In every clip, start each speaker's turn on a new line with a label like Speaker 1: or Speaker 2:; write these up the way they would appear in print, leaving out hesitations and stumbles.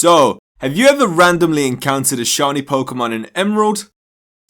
Speaker 1: So, have you ever randomly encountered a shiny Pokemon in Emerald?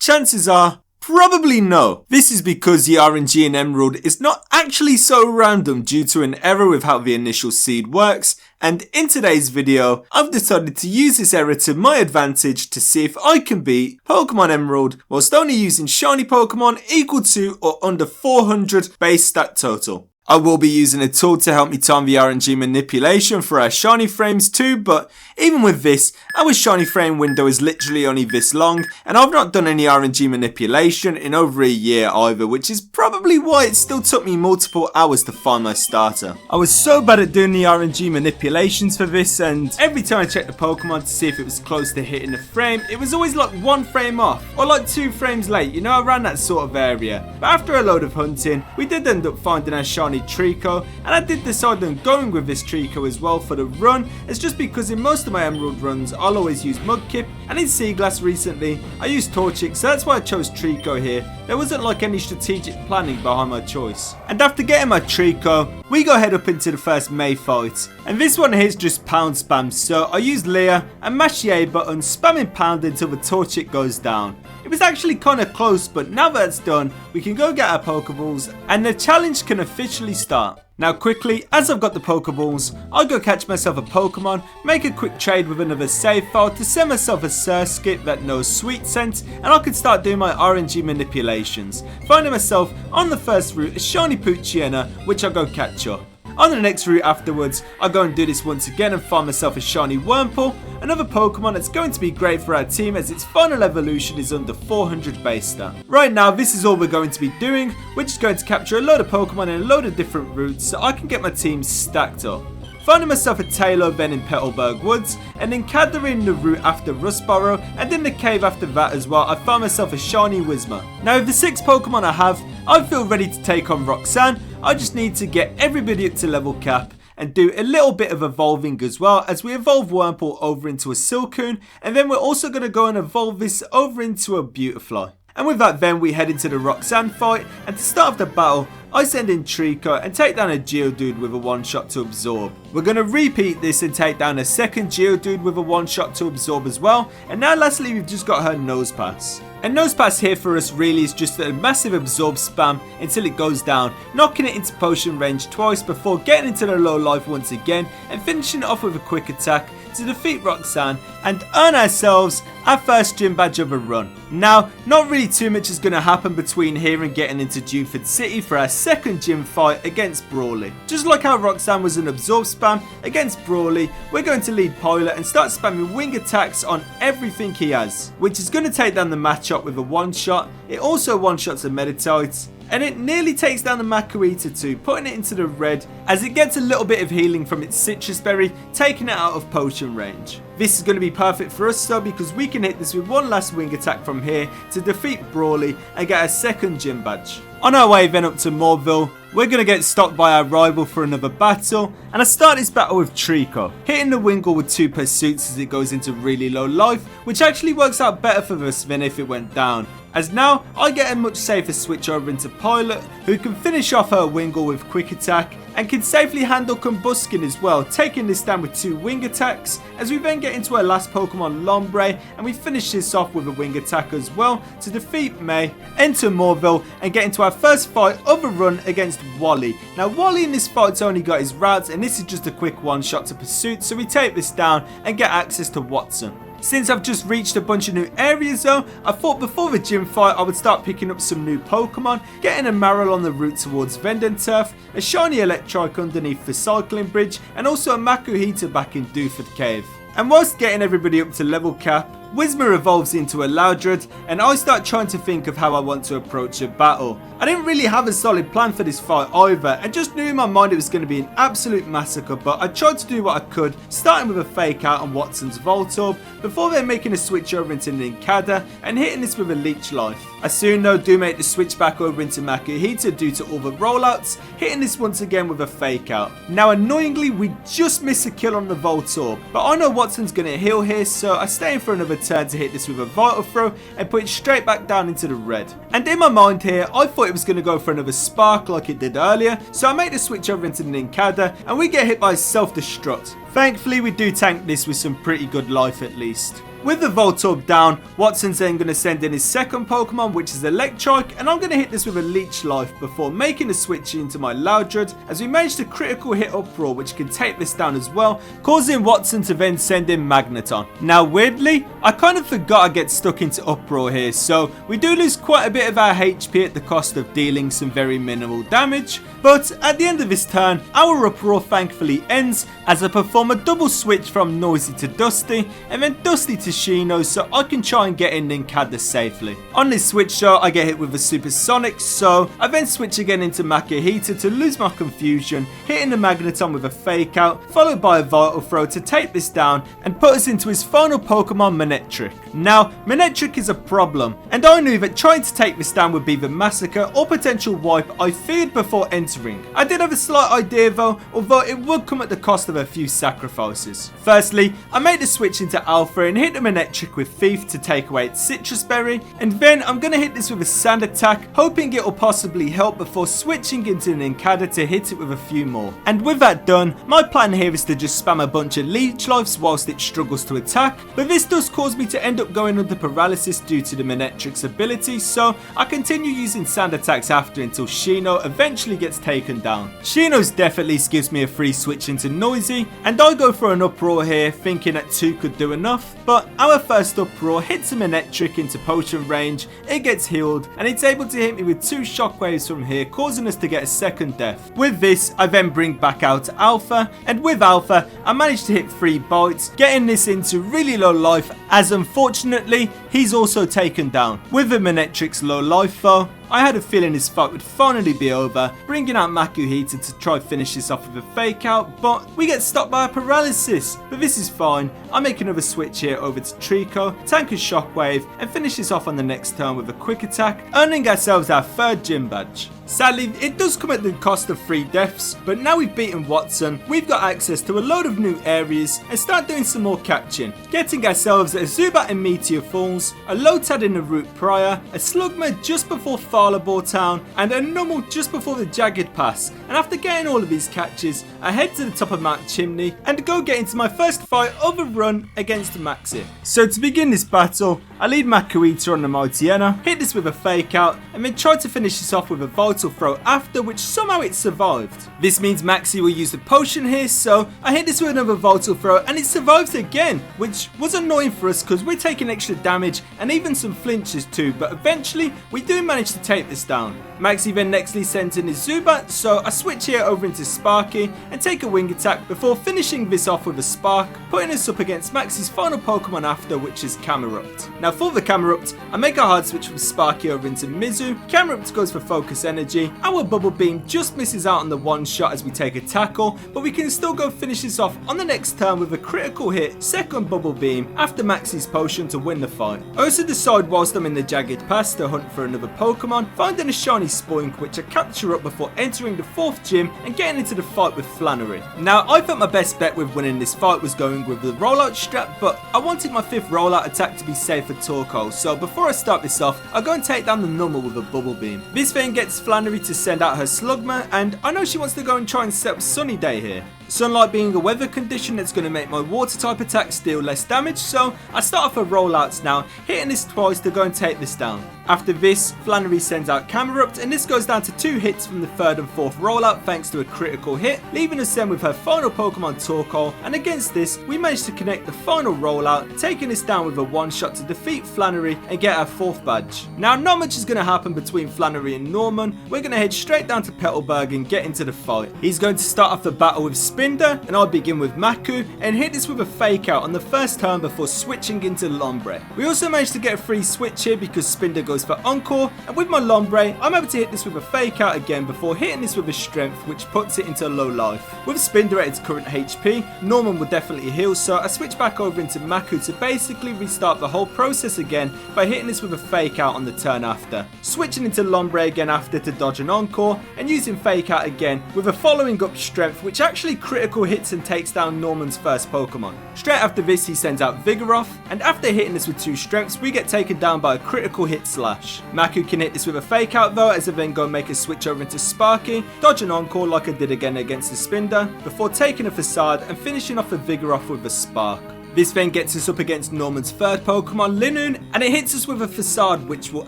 Speaker 1: Chances are, probably no. This is because the RNG in Emerald is not actually so random due to an error with how the initial seed works, and in today's video, I've decided to use this error to my advantage to see if I can beat Pokemon Emerald whilst only using shiny Pokemon equal to or under 400 base stat total. I will be using a tool to help me time the RNG manipulation for our shiny frames too, but even with this, our shiny frame window is literally only this long, and I've not done any RNG manipulation in over a year either, which is probably why it still took me multiple hours to find my starter. I was so bad at doing the RNG manipulations for this, and every time I checked the Pokemon to see if it was close to hitting the frame, it was always like 1 frame off, or like 2 frames late, you know, around that sort of area. But after a load of hunting, we did end up finding our shiny Trico, and I did decide on going with this Trico as well for the run. It's just because in most of my Emerald runs I'll always use Mudkip, and in Seaglass recently I used Torchic, so that's why I chose Trico here. There wasn't like any strategic planning behind my choice. And after getting my Trico, we go head up into the first May fight, and this one here is just pound spam, so I use Leah and mash the A button, spamming pound until the Torchic goes down. It was actually kind of close, but now that it's done, we can go get our Pokeballs and the challenge can officially start. Now quickly, as I've got the Pokeballs, I go catch myself a Pokemon, make a quick trade with another save file to send myself a Surskit that knows Sweet Scent, and I can start doing my RNG manipulations, finding myself on the first route a shiny Poochyena, which I go catch up. On the next route afterwards, I go and do this once again and find myself a shiny Wurmple, another Pokemon that's going to be great for our team as its final evolution is under 400 base stat. Right now, this is all we're going to be doing. We're just going to capture a load of Pokemon in a load of different routes so I can get my team stacked up. Finding myself a Taillow then in Petalburg Woods, and then Cadering the route after Rustboro, and in the cave after that as well, I found myself a shiny Whismur. Now with the 6 Pokemon I have, I feel ready to take on Roxanne. I just need to get everybody up to level cap and do a little bit of evolving as well as we evolve Wurmple over into a Silcoon, and then we're also going to go and evolve this over into a Beautifly. And with that then we head into the Roxanne fight, and to start off the battle I send in Trico and take down a Geodude with a 1-shot to absorb. We're going to repeat this and take down a second Geodude with a 1-shot to absorb as well, and now lastly we've just got her Nosepass. And Nosepass here for us really is just a massive absorb spam until it goes down, knocking it into potion range twice before getting into the low life once again and finishing it off with a quick attack to defeat Roxanne and earn ourselves our first gym badge of a run. Now, not really too much is going to happen between here and getting into Dewford City for our second gym fight against Brawly. Just like how Roxanne was an absorb spam against Brawly, we're going to lead Pilot and start spamming wing attacks on everything he has, which is going to take down the matchup with a 1-shot. It also 1-shots a Meditite, and it nearly takes down the Makuhita too, putting it into the red as it gets a little bit of healing from its Citrus Berry, taking it out of potion range. This is going to be perfect for us though, because we can hit this with one last wing attack from here to defeat Brawly and get our second gym badge. On our way then up to Moorville, we're going to get stopped by our rival for another battle, and I start this battle with Trico, hitting the Wingull with 2 pursuits as it goes into really low life, which actually works out better for us than if it went down, as now I get a much safer switch over into Pilot, who can finish off her Wingull with quick attack and can safely handle Combuskin as well, taking this down with 2 wing attacks, as we then get into our last Pokemon Lombre and we finish this off with a wing attack as well to defeat May, enter Moorville and get into our first fight of a run against Wally. Now Wally in this fight's only got his routes, and this is just a quick 1-shot to Pursuit, so we take this down and get access to Watson. Since I've just reached a bunch of new areas though, I thought before the gym fight I would start picking up some new Pokemon, getting a Marill on the route towards Vendenturf, a shiny Electrike underneath the cycling bridge, and also a Makuhita back in Dewford Cave. And whilst getting everybody up to level cap, Whismur evolves into a Loudred, and I start trying to think of how I want to approach a battle. I didn't really have a solid plan for this fight either, and just knew in my mind it was going to be an absolute massacre, but I tried to do what I could, starting with a fake out on Watson's Voltorb, before then making a switch over into Nincada and hitting this with a Leech Life. I soon though do make the switch back over into Makuhita due to all the rollouts, hitting this once again with a fake out. Now annoyingly we just miss a kill on the Voltorb, but I know Watson's going to heal here, so I stay in for another turn to hit this with a Vital Throw and put it straight back down into the red. And in my mind here, I thought it was going to go for another Spark like it did earlier, so I made the switch over into the Nincada and we get hit by a self-destruct. Thankfully we do tank this with some pretty good life at least. With the Voltorb down, Watson's then going to send in his second Pokemon, which is Electrike, and I'm going to hit this with a Leech Life before making the switch into my Loudred, as we managed to critical hit Uproar, which can take this down as well, causing Watson to then send in Magneton. Now weirdly, I kind of forgot I get stuck into Uproar here, so we do lose quite a bit of our HP at the cost of dealing some very minimal damage, but at the end of this turn, our Uproar thankfully ends as I perform a double switch from Noisy to Dusty, and then Dusty to Shinies, so I can try and get in Nincada safely. On this switch though, I get hit with a Supersonic, so I then switch again into Makuhita to lose my confusion, hitting the Magneton with a Fake Out, followed by a Vital Throw to take this down and put us into his final Pokemon, Manectric. Now, Manectric is a problem, and I knew that trying to take this down would be the massacre or potential wipe I feared before entering. I did have a slight idea though, although it would come at the cost of a few sacrifices. Firstly, I made the switch into Alpha and hit the Manectric with Thief to take away its Citrus Berry, and then I'm going to hit this with a Sand Attack, hoping it will possibly help before switching into Nincada to hit it with a few more. And with that done, my plan here is to just spam a bunch of Leech Lives whilst it struggles to attack, but this does cause me to end up going under paralysis due to the Manectric's ability, so I continue using Sand Attacks after until Shino eventually gets taken down. Shino's death at least gives me a free switch into Noisy, and I go for an Uproar here thinking that 2 could do enough, but our first Uproar hits a Manectric into potion range, it gets healed, and it's able to hit me with 2 shockwaves from here, causing us to get a second death. With this, I then bring back out Alpha, and with Alpha, I managed to hit 3 bites, getting this into really low life, as unfortunately, he's also taken down. With the Manectric's low life though, I had a feeling this fight would finally be over, bringing out Makuhita to try finish this off with a Fake Out, but we get stopped by a paralysis. But this is fine, I make another switch here over to Trico, tank a Shockwave, and finish this off on the next turn with a Quick Attack, earning ourselves our 3rd gym badge. Sadly, it does come at the cost of 3 deaths, but now we've beaten Watson, we've got access to a load of new areas and start doing some more catching, getting ourselves a Zubat in Meteor Falls, a Lotad in the Route Prior, a Slugma just before Thalabor Town, and a Numel just before the Jagged Pass. And after getting all of these catches, I head to the top of Mount Chimney and go get into my first fight of a run against Maxi. So to begin this battle, I lead Makuhita on the Mightyena, hit this with a Fake Out, and then try to finish this off with a Vital Throw after, which somehow it survived. This means Maxi will use the potion here, so I hit this with another Vital Throw and it survives again, which was annoying for us because we're taking extra damage and even some flinches too, but eventually we do manage to take this down. Maxi then nextly sends in his Zubat, so I switch here over into Sparky and take a Wing Attack before finishing this off with a Spark, putting us up against Maxi's final Pokemon after, which is Camerupt. Now for the Camerupt, I make a hard switch from Sparky over into Mizu. Camerupt goes for Focus Energy, our Bubble Beam just misses out on the one shot as we take a tackle, but we can still go finish this off on the next turn with a critical hit, second Bubble Beam after Maxi's potion to win the fight. I also decide whilst I'm in the Jagged Pass to hunt for another Pokemon, finding a shiny Spoink which I capture up before entering the 4th gym and getting into the fight with Flannery. Now I thought my best bet with winning this fight was going with the rollout strap, but I wanted my 5th rollout attack to be safe for Torkoal, so before I start this off, I go and take down the Numel with a Bubble Beam. This then gets Flannery to send out her Slugma, and I know she wants to go and try and set up Sunny Day here. Sunlight being a weather condition that's going to make my water type attacks deal less damage, so I start off her rollouts now, hitting this twice to go and take this down. After this, Flannery sends out Camerupt, and this goes down to 2 hits from the 3rd and 4th rollout thanks to a critical hit, leaving us then with her final Pokemon Torkoal, and against this, we managed to connect the final rollout, taking us down with a one-shot to defeat Flannery and get our 4th badge. Now not much is going to happen between Flannery and Norman, we're going to head straight down to Petalburg and get into the fight. He's going to start off the battle with Spinder, and I'll begin with Maku and hit this with a Fake Out on the first turn before switching into Lombre. We also managed to get a free switch here because Spinder goes for Encore, and with my Lombre I'm able to hit this with a Fake Out again before hitting this with a Strength, which puts it into low life. With Spinder at its current HP, Norman will definitely heal, so I switch back over into Maku to basically restart the whole process again by hitting this with a Fake Out on the turn after. Switching into Lombre again after to dodge an Encore, and using Fake Out again with a following up Strength, which actually critical hits and takes down Norman's first Pokemon. Straight after this he sends out Vigoroth, and after hitting this with 2 strengths we get taken down by a critical hit slash. Maku can hit this with a fake out though, as I then go make a switch over into Sparky, dodge an encore like I did again against the Spinder, before taking a Facade and finishing off a Vigoroth with a Spark. This then gets us up against Norman's third Pokemon, Linoone, and it hits us with a Facade which will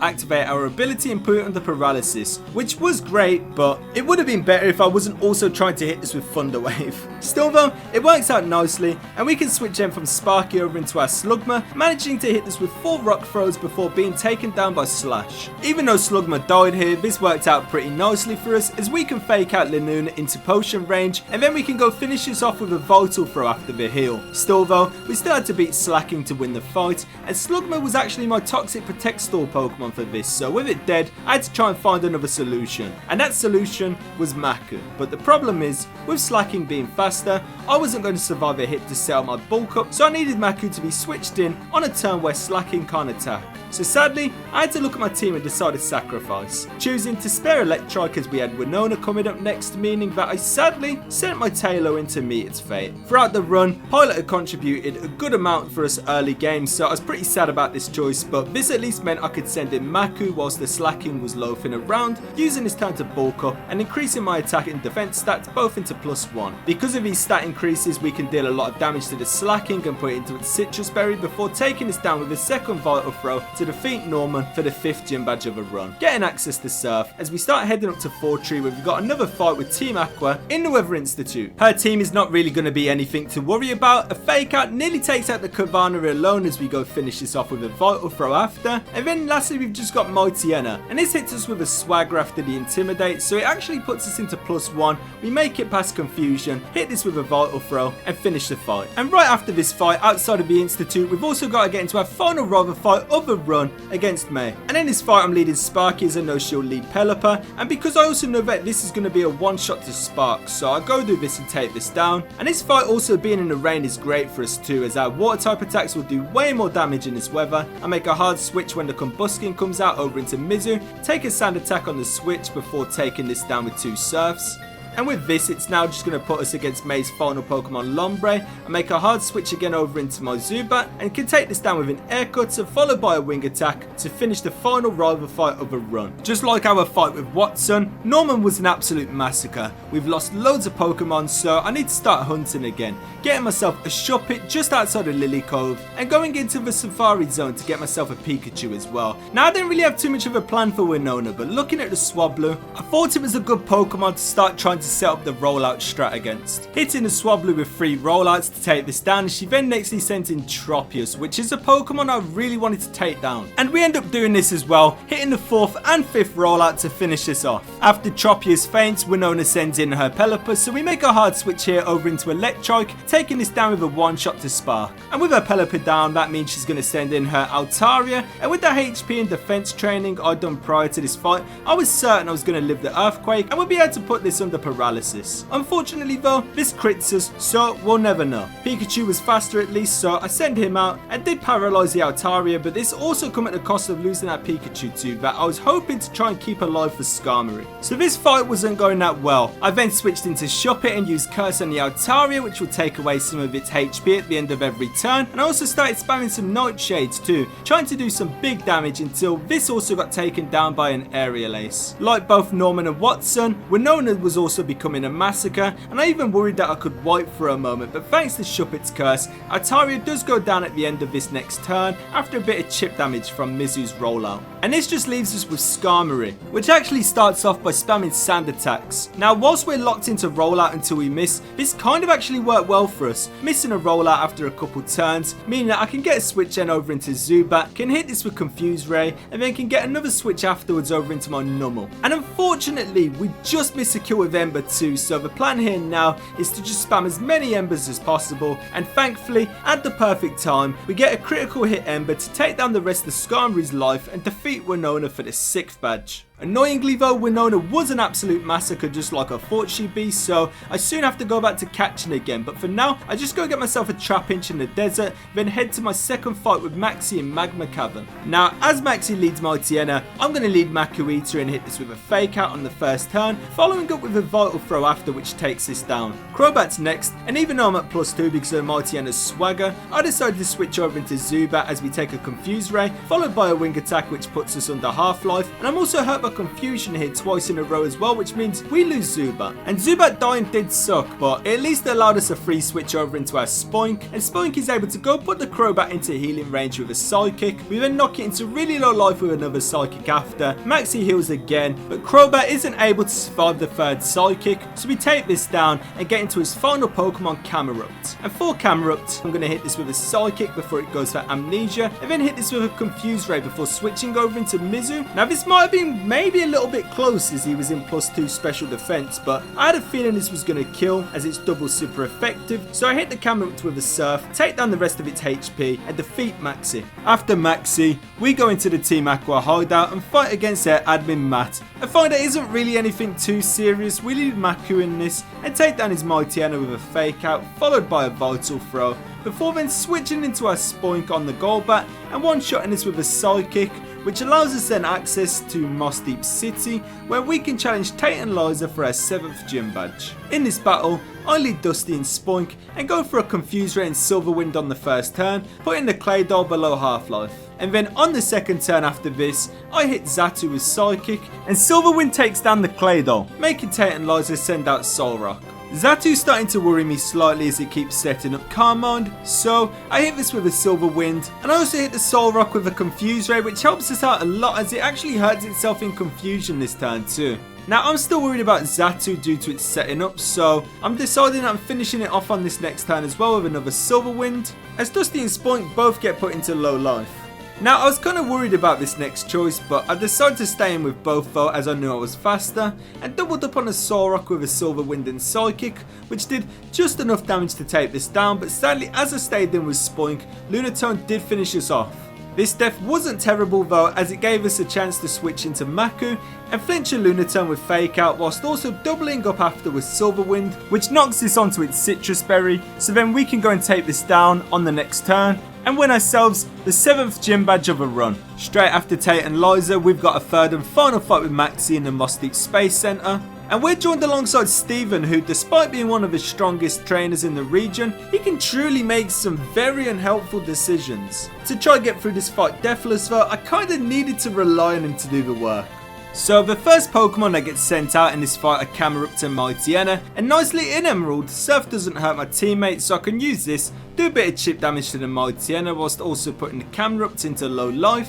Speaker 1: activate our ability and put it under paralysis, which was great, but it would have been better if I wasn't also trying to hit this with Thunder Wave. Still though, it works out nicely, and we can switch in from Sparky over into our Slugma, managing to hit this with 4 Rock Throws before being taken down by Slash. Even though Slugma died here, this worked out pretty nicely for us, as we can fake out Linoone into potion range, and then we can go finish this off with a Vital Throw after the heal. Still though, we still had to beat Slacking to win the fight, and Slugma was actually my Toxic Protect Stall Pokemon for this, so with it dead, I had to try and find another solution, and that solution was Maku. But the problem is, with Slacking being faster, I wasn't going to survive a hit to set up my bulk up, so I needed Maku to be switched in on a turn where Slacking can't attack. So sadly, I had to look at my team and decide to sacrifice, choosing to spare Electrike as we had Winona coming up next, meaning that I sadly sent my Taillow in to meet its fate. Throughout the run, Pilot had contributed a good amount for us early game, so I was pretty sad about this choice, but this at least meant I could send in Maku whilst the Slacking was loafing around, using his time to bulk up and increasing my attack and defense stats both into +1. Because of these stat increases, we can deal a lot of damage to the Slacking and put it into its Citrus Berry before taking us down with a second Vital Throw to defeat Norman for the 5th gym badge of a run, getting access to Surf as we start heading up to Fortree, where we've got another fight with Team Aqua in the Weather Institute. Her team is not really going to be anything to worry about. A fake out nearly takes out the Kavana alone as we go finish this off with a Vital Throw after, and then lastly we've just got Mightyena, and this hits us with a Swagger after the Intimidate, so it actually puts us into +1. We make it past Confusion, hit this with a Vital Throw and finish the fight. And right after this fight outside of the Institute, we've also got to get into our final rival fight of the run against May. And in this fight I'm leading Sparky as I know she'll lead Pelipper, and because I also know that this is going to be a one shot to Spark, so I go do this and take this down. And this fight also being in the rain is great for us too, as our water type attacks will do way more damage in this weather. I make a hard switch when the Combuskin comes out over into Mizu, take a sand attack on the switch before taking this down with 2 Surfs. And with this, it's now just going to put us against May's final Pokemon Lombre, and make a hard switch again over into my Zubat, and can take this down with an Air Cutter followed by a Wing Attack to finish the final rival fight of a run. Just like our fight with Watson, Norman was an absolute massacre. We've lost loads of Pokemon, so I need to start hunting again, getting myself a Shuppet just outside of Lily Cove, and going into the Safari Zone to get myself a Pikachu as well. Now I didn't really have too much of a plan for Winona, but looking at the Swablu, I thought it was a good Pokemon to start trying to set up the rollout strat against. Hitting the Swablu with 3 rollouts to take this down, she then nextly sent in Tropius, which is a Pokemon I really wanted to take down. And we end up doing this as well, hitting the 4th and 5th rollout to finish this off. After Tropius faints, Winona sends in her Pelipper, so we make a hard switch here over into Electrike, taking this down with a one shot to Spark. And with her Pelipper down, that means she's going to send in her Altaria, and with the HP and defense training I'd done prior to this fight, I was certain I was going to live the Earthquake and would be able to put this under paralysis. Unfortunately though, this crits us, so we'll never know. Pikachu was faster at least, so I send him out and did paralyze the Altaria, but this also come at the cost of losing that Pikachu too that I was hoping to try and keep alive for Skarmory. So this fight wasn't going that well. I then switched into Shuppet and used Curse on the Altaria, which will take away some of its HP at the end of every turn, and I also started spamming some Nightshades too, trying to do some big damage until this also got taken down by an Aerial Ace. Like both Norman and Watson, Winona was also becoming a massacre, and I even worried that I could wipe for a moment, but thanks to Shuppet's Curse, Altaria does go down at the end of this next turn after a bit of chip damage from Mizu's rollout. And this just leaves us with Skarmory, which actually starts off by spamming sand attacks. Now whilst we're locked into rollout until we miss, this kind of actually worked well for us, missing a rollout after a couple turns, meaning that I can get a switch in over into Zubat, can hit this with Confuse Ray, and then can get another switch afterwards over into my Numel. And unfortunately, we just missed a kill with Ember too, so the plan here now is to just spam as many Embers as possible, and thankfully, at the perfect time, we get a critical hit Ember to take down the rest of Skarmory's life and defeat Winona for the 6th badge. Annoyingly though, Winona was an absolute massacre just like I thought she'd be, so I soon have to go back to catching again. But for now, I just go get myself a Trapinch in the desert, then head to my second fight with Maxie in Magma Cavern. Now, as Maxie leads Mightyena, I'm going to lead Maku Eater and hit this with a Fake Out on the first turn, following up with a Vital Throw after, which takes this down. Crobat's next, and even though I'm at +2 because of Mightyena's swagger, I decided to switch over into Zubat as we take a Confuse Ray, followed by a Wing Attack which puts us under Half-Life, and I'm also hurt by Confusion here twice in a row as well, which means we lose Zubat. And Zubat dying did suck, but it at least allowed us a free switch over into our Spoink, and Spoink is able to go put the Crobat into healing range with a Psychic. We then knock it into really low life with another Psychic after. Maxie heals again, but Crobat isn't able to survive the third Psychic, so we take this down and get into his final Pokemon, Camerupt. And for Camerupt, I'm going to hit this with a Psychic before it goes for Amnesia, and then hit this with a Confuse Ray before switching over into Mizu. Now this might have been maybe a little bit close as he was in +2 special defense, but I had a feeling this was going to kill as it's double super effective, so I hit the Camerupt with a Surf, take down the rest of its HP and defeat Maxie. After Maxie, we go into the Team Aqua hideout and fight against their admin Matt. I find it isn't really anything too serious. We lead Maku in this and take down his Mightyena with a Fake Out, followed by a Vital Throw, before then switching into our Spoink on the Golbat and one-shotting this with a Psychic, which allows us then access to Moss Deep City, where we can challenge Tate and Liza for our 7th gym badge. In this battle, I lead Dusty and Spoink and go for a Confuse Ray and Silver Wind on the first turn, putting the Claydol below Half-Life. And then on the second turn after this, I hit Xatu with Psychic, and Silver Wind takes down the Claydol, making Tate and Liza send out Solrock. Xatu's starting to worry me slightly as it keeps setting up Carmond, so I hit this with a Silver Wind, and I also hit the Solrock with a Confuse Ray, which helps us out a lot as it actually hurts itself in confusion this turn too. Now I'm still worried about Xatu due to its setting up, so I'm deciding I'm finishing it off on this next turn as well with another Silver Wind, as Dusty and Spoink both get put into low life. Now I was kind of worried about this next choice, but I decided to stay in with both though as I knew I was faster, and doubled up on a Solrock with a Silver Wind and Psychic, which did just enough damage to take this down, but sadly as I stayed in with Spoink, Lunatone did finish us off. This death wasn't terrible though, as it gave us a chance to switch into Maku and flinch a Lunatone with Fake Out, whilst also doubling up after with Silver Wind, which knocks this onto its Citrus Berry, so then we can go and take this down on the next turn and win ourselves the 7th gym badge of a run. Straight after Tate and Liza, we've got a third and final fight with Maxie in the Moss Deep Space Center. And we're joined alongside Steven, who despite being one of the strongest trainers in the region, he can truly make some very unhelpful decisions. To try and get through this fight deathless though, I kinda needed to rely on him to do the work. So the first Pokemon that gets sent out in this fight are Camerupt and Mightyena, and nicely in Emerald, Surf doesn't hurt my teammates, so I can use this, do a bit of chip damage to the Mightyena whilst also putting the Camerupt into low life.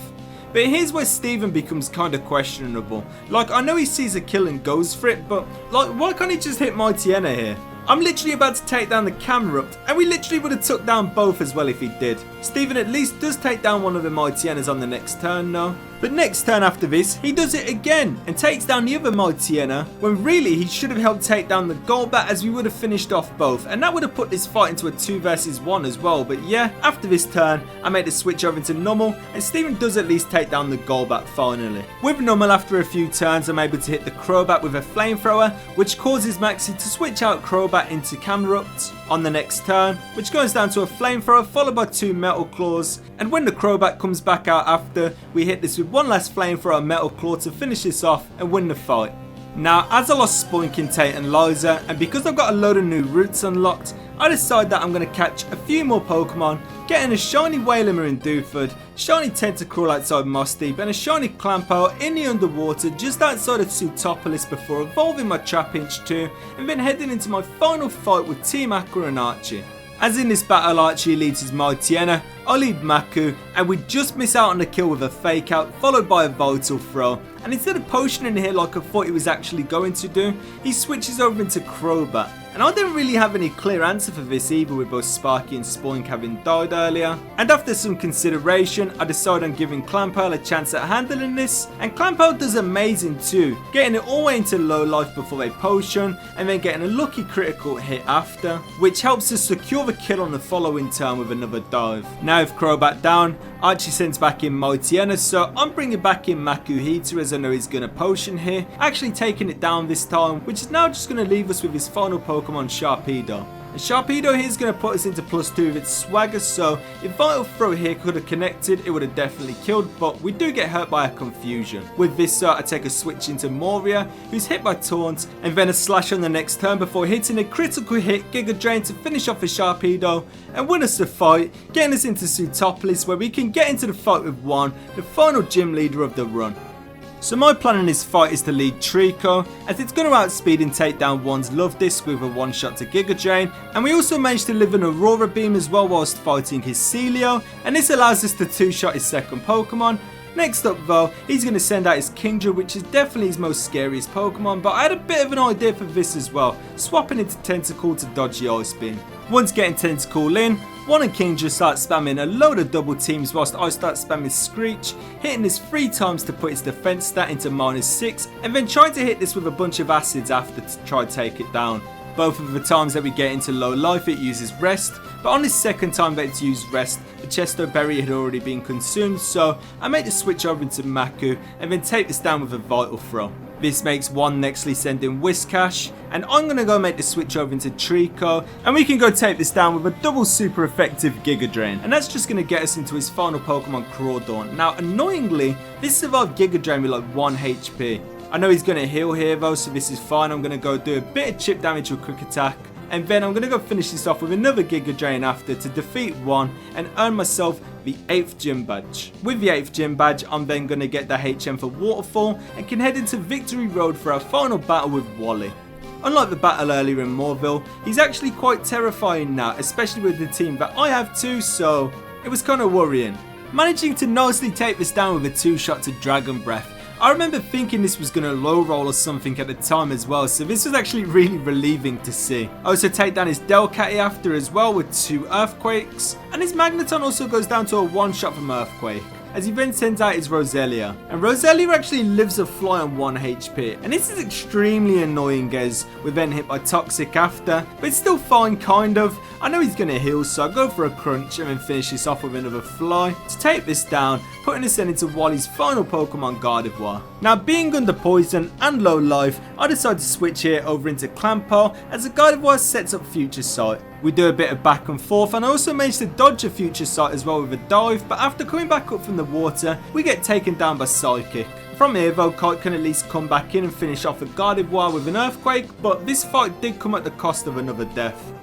Speaker 1: But here's where Steven becomes kinda questionable. Like, I know he sees a kill and goes for it, but like, why can't he just hit Mightyena here? I'm literally about to take down the Camerupt, and we literally would have took down both as well if he did. Steven at least does take down one of the Mightyenas on the next turn though. But next turn after this, he does it again and takes down the other Mightyena, when really he should have helped take down the Golbat, as we would have finished off both, and that would have put this fight into a 2 versus 1 as well. But yeah, after this turn, I made the switch over into normal, and Steven does at least take down the Golbat finally. With normal, after a few turns, I'm able to hit the Crobat with a Flamethrower, which causes Maxie to switch out Crobat into Camerupt on the next turn, which goes down to a Flamethrower followed by 2 Metal Claws, and when the Crobat comes back out after, we hit this with one last Flamethrower Metal Claw to finish this off and win the fight. Now, as I lost Spoink in Tate and Liza, and because I've got a load of new routes unlocked, I decide that I'm going to catch a few more Pokemon, getting a shiny Wailmer in Dewford, shiny Tentacruel outside Moss Deep, and a shiny Clampo in the underwater just outside of Sootopolis before evolving my Trapinch too, and then heading into my final fight with Team Aqua and Archie. As in this battle, Archie leads his Mightyena, I lead Maku, and we just miss out on the kill with a Fake Out followed by a Vital Throw, and instead of potioning here like I thought he was actually going to do, he switches over into Crobat. And I didn't really have any clear answer for this either, with both Sparky and Spoink having died earlier. And after some consideration, I decided on giving Clamperl a chance at handling this, and Clamperl does amazing too, getting it all the way into low life before they potion, and then getting a lucky critical hit after, which helps us secure the kill on the following turn with another dive. Now with Crobat down, Archie sends back in Mightyena, so I'm bringing back in Makuhita as I know he's going to potion here, actually taking it down this time, which is now just going to leave us with his final Pokemon Sharpedo. And Sharpedo here is going to put us into +2 with its swagger, so if Vital Throw here could have connected, it would have definitely killed, but we do get hurt by a confusion. With this I take a switch into Moria, who's hit by Taunt, and then a slash on the next turn before hitting a critical hit Giga Drain to finish off a Sharpedo and win us the fight, getting us into Sootopolis where we can get into the fight with Juan, the final gym leader of the run. So my plan in this fight is to lead Trico, as it's going to outspeed and take down Juan's Love Disc with a one shot to Giga Drain, and we also managed to live an Aurora Beam as well whilst fighting his Celio, and this allows us to two-shot his second Pokemon. Next up though, he's going to send out his Kingdra, which is definitely his most scariest Pokemon, but I had a bit of an idea for this as well, swapping into Tentacle to dodge the Ice Beam. Once getting Tentacle in, Juan and Kingdra start spamming a load of double teams whilst I start spamming Screech, hitting this 3 times to put its defense stat into -6, and then trying to hit this with a bunch of acids after to try to take it down. Both of the times that we get into low life it uses rest, but on this second time that it's used rest, the Chesto Berry had already been consumed, so I made the switch over into Maku and then take this down with a Vital Throw. This makes Juan nextly send in Whiscash, and I'm going to go make the switch over into Trico, and we can go take this down with a double super effective Giga Drain, and that's just going to get us into his final Pokemon Crawdaunt. Now annoyingly, this survived Giga Drain with like 1 HP. I know he's going to heal here though, so this is fine. I'm going to go do a bit of chip damage with Quick Attack, and then I'm going to go finish this off with another Giga Drain after to defeat Juan and earn myself the 8th gym badge. With the 8th gym badge, I'm then going to get the HM for Waterfall and can head into Victory Road for our final battle with Wally. Unlike the battle earlier in Moorville, he's actually quite terrifying now, especially with the team that I have too, so it was kind of worrying. Managing to nicely take this down with a 2-shot to Dragon Breath. I remember thinking this was going to low roll or something at the time as well, so this was actually really relieving to see. I also take down his Delcatty after as well with 2 Earthquakes, and his Magneton also goes down to a 1-shot from Earthquake, as he then sends out his Roselia. And Roselia actually lives a fly on 1 HP, and this is extremely annoying as we're then hit by Toxic after, but it's still fine kind of. I know he's going to heal, so I go for a Crunch and then finish this off with another Fly to take this down, putting us then into Wally's final Pokemon Gardevoir. Now being under poison and low life, I decide to switch here over into Clamperl as the Gardevoir sets up Future Sight. We do a bit of back and forth, and I also managed to dodge a Future Sight as well with a dive, but after coming back up from the water, we get taken down by Psychic. From here though, Kite can at least come back in and finish off a Gardevoir with an Earthquake, but this fight did come at the cost of another death.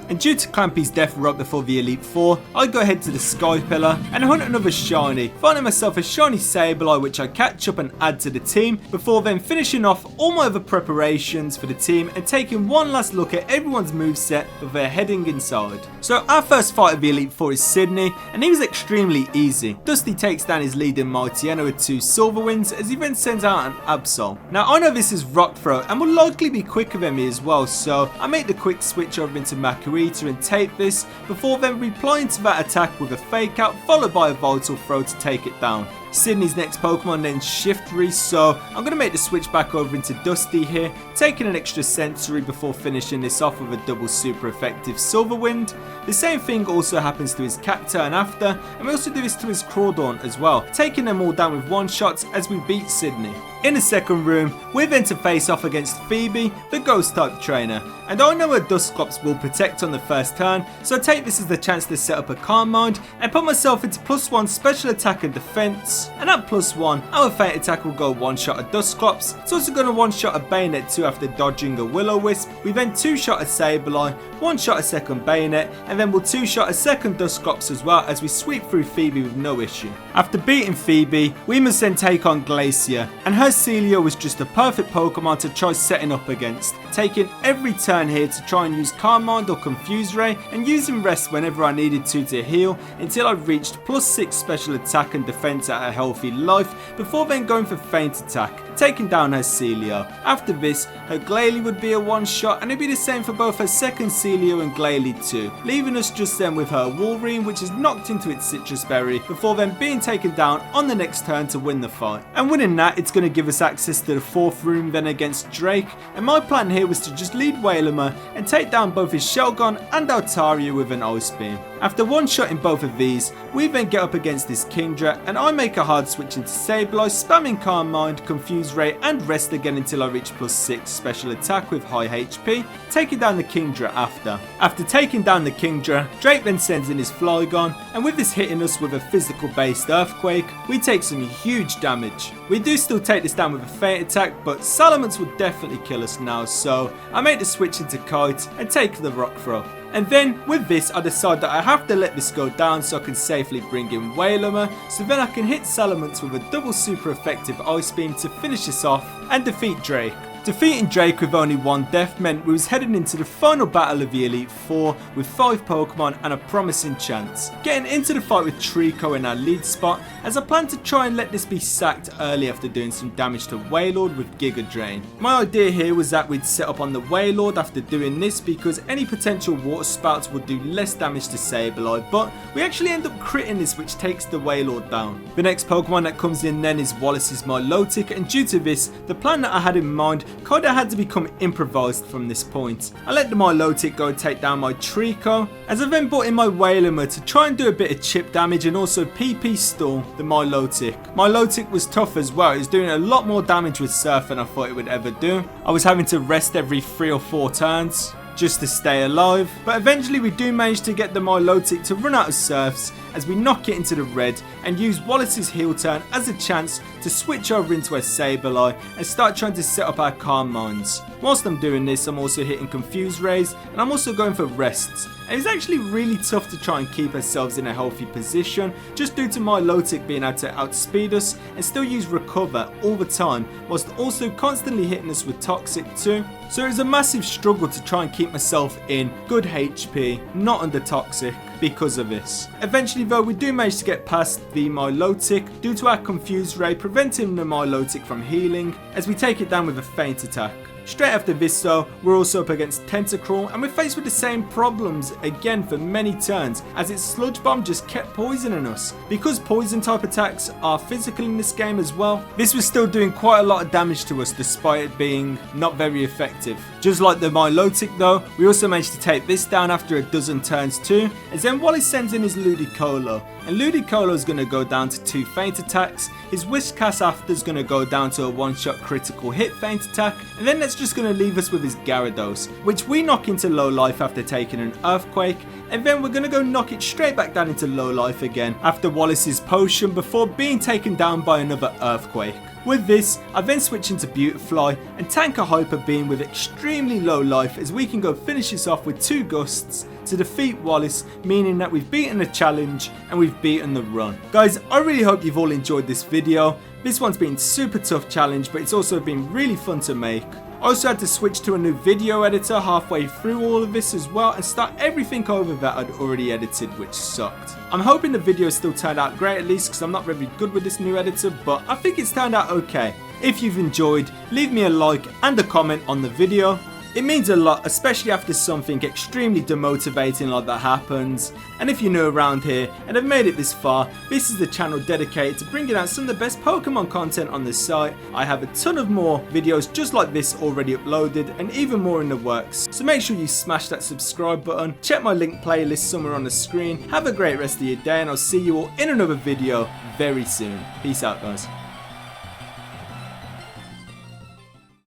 Speaker 1: And due to Clampy's death right before the Elite Four, I go ahead to the Sky Pillar and hunt another shiny, finding myself a shiny Sableye which I catch up and add to the team, before then finishing off all my other preparations for the team and taking one last look at everyone's moveset before heading inside. So our first fight of the Elite Four is Sydney, and he was extremely easy. Dusty takes down his leading Mightyena with 2 Silver Winds as he then sends out an Absol. Now I know this is Rock Throw and will likely be quicker than me as well, so I make the quick switch over into Makuhita and take this, before then replying to that attack with a Fake Out followed by a Vital Throw to take it down. Sydney's next Pokemon then Shiftry, so I'm going to make the switch back over into Dusty here, taking an extra Sensory before finishing this off with a double super effective Silver Wind. The same thing also happens to his Cacturne after, and we also do this to his Crawdaunt as well, taking them all down with 1-shots as we beat Sydney. In the second room, we're then to face off against Phoebe, the Ghost type trainer, and I know her Dusclops will protect on the first turn, so I take this as the chance to set up a Calm Mind and put myself into +1 special attack and defense, and at +1 our Feint attack will go 1-shot at Dusclops. It's also going to 1-shot a Bayonet too after dodging a Will-O-Wisp. We then 2-shot a Sableye, 1-shot a second Bayonet, and then we'll 2-shot a second Dusclops as well as we sweep through Phoebe with no issue. After beating Phoebe, we must then take on Glacier, and her Celio was just a perfect Pokemon to try setting up against, taking every turn here to try and use Calm Mind or Confuse Ray, and using Rest whenever I needed to heal until I reached +6 special attack and defense at a healthy life, before then going for Feint attack, taking down her Celio. After this, her Glalie would be a one-shot, and it'd be the same for both her second Celio and Glalie too, leaving us just then with her Wolverine, which is knocked into its Citrus Berry, before then being taken down on the next turn to win the fight. And winning that, it's going to give us access to the 4th room then against Drake, and my plan here was to just lead Wailmer and take down both his Shelgon and Altaria with an Ice Beam. After one-shotting both of these, we then get up against this Kingdra, and I make a hard switch into Sableye, spamming Calm Mind, Confuse Ray and Rest again until I reach +6 special attack with high HP, taking down the Kingdra after. After taking down the Kingdra, Drake then sends in his Flygon, and with this hitting us with a physical based Earthquake, we take some huge damage. We do still take this down with a Feint attack, but Salamence would definitely kill us now, so I make the switch into Kite and take the Rock Throw. And then with this, I decide that I have to let this go down so I can safely bring in Wailmer, so then I can hit Salamence with a double super effective Ice Beam to finish this off and defeat Drake. Defeating Drake with only 1 death meant we was heading into the final battle of the Elite Four with 5 Pokemon and a promising chance. Getting into the fight with Trico in our lead spot, as I plan to try and let this be sacked early after doing some damage to Wailord with Giga Drain. My idea here was that we'd set up on the Wailord after doing this because any potential water spouts would do less damage to Sableye, but we actually end up critting this, which takes the Wailord down. The next Pokemon that comes in then is Wallace's Milotic, and due to this, the plan that I had in mind kinda had to become improvised from this point. I let the Milotic go and take down my Trico, as I then brought in my Wailmer to try and do a bit of chip damage and also PP stall the Milotic. Milotic was tough as well, it was doing a lot more damage with Surf than I thought it would ever do. I was having to rest every 3 or 4 turns just to stay alive, but eventually we do manage to get the Milotic to run out of Surfs as we knock it into the red and use Wallace's heal turn as a chance to switch over into a Sableye and start trying to set up our Calm Minds. Whilst I'm doing this, I'm also hitting Confuse Rays and I'm also going for rests. And it's actually really tough to try and keep ourselves in a healthy position just due to Milotic being able to outspeed us and still use Recover all the time, whilst also constantly hitting us with Toxic too. So it was a massive struggle to try and keep myself in good HP, not under Toxic, because of this. Eventually though, we do manage to get past the Milotic due to our Confuse Ray preventing the Milotic from healing as we take it down with a Feint attack. Straight after this though, we're also up against Tentacruel and we're faced with the same problems again for many turns as its Sludge Bomb just kept poisoning us. Because poison type attacks are physical in this game as well, this was still doing quite a lot of damage to us despite it being not very effective. Just like the Milotic though, we also managed to take this down after a dozen turns too, as then Wallace sends in his Ludicolo. And Ludicolo is going to go down to 2 Feint attacks, his Whiscash after is going to go down to a 1-shot critical hit Feint attack, and then that's just going to leave us with his Gyarados, which we knock into low life after taking an Earthquake, and then we're going to go knock it straight back down into low life again after Wallace's potion before being taken down by another Earthquake. With this, I then switch into Beautifly and tank a Hyper Beam with extremely low life as we can go finish this off with 2 Gusts to defeat Wallace, meaning that we've beaten the challenge and we've beaten the run. Guys, I really hope you've all enjoyed this video. This one's been super tough challenge, but it's also been really fun to make. I also had to switch to a new video editor halfway through all of this as well and start everything over that I'd already edited, which sucked. I'm hoping the video still turned out great, at least because I'm not very good with this new editor, but I think it's turned out okay. If you've enjoyed, leave me a like and a comment on the video. It means a lot, especially after something extremely demotivating like that happens. And if you're new around here and have made it this far, this is the channel dedicated to bringing out some of the best Pokemon content on the site. I have a ton of more videos just like this already uploaded and even more in the works. So make sure you smash that subscribe button, check my link playlist somewhere on the screen. Have a great rest of your day and I'll see you all in another video very soon. Peace out guys.